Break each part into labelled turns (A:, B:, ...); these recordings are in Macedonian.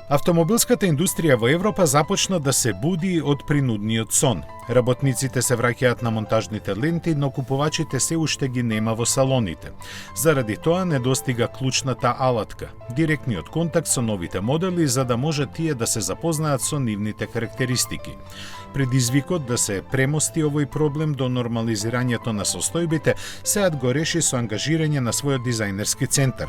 A: Автомобилската индустрија во Европа започна да се буди од принудниот сон. Работниците се враќаат на монтажните ленти, но купувачите се уште ги нема во салоните. Заради тоа недостига клучната алатка, директниот контакт со новите модели за да може тие да се запознаат со нивните карактеристики. Предизвикот да се премости овој проблем до нормализирањето на состојбите сеат го реши со ангажирање на својот дизајнерски центар.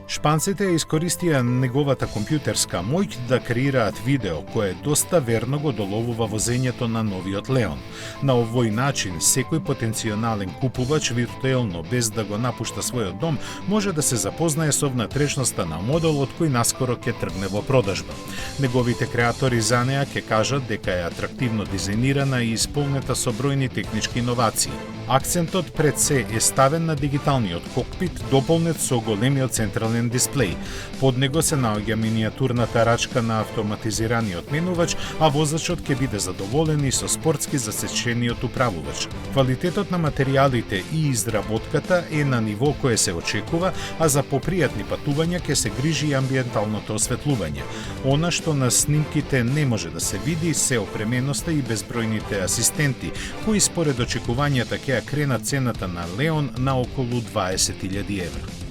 A: Шпанците искористија неговата компјутерска моќ да креираат видео кое доста верно го доловува возењето на новиот Леон. На овој начин, секој потенцијален купувач виртуелно, без да го напушта својот дом, може да се запознае со внатрешноста на моделот кој наскоро ќе тргне во продажба. Неговите креатори за неа ќе кажат дека е атрактивно дизајнирана и исполнета со бројни технички иновации. Акцентот пред се е ставен на дигиталниот кокпит, дополнет со големиот централен дисплеј. Под него се наоѓа минијатурната рачка на автоматизираниот менувач, а возачот ќе биде задоволен и со спортски засечениот управувач. Квалитетот на материјалите и изработката е на ниво кое се очекува, а за попријатни патувања ќе се грижи и амбиенталното осветлување. Она што на снимките не може да се види се опременоста и безбројните асистенти, кои според очекувањата ќе ја кренат цената на Леон на околу 20.000 евра.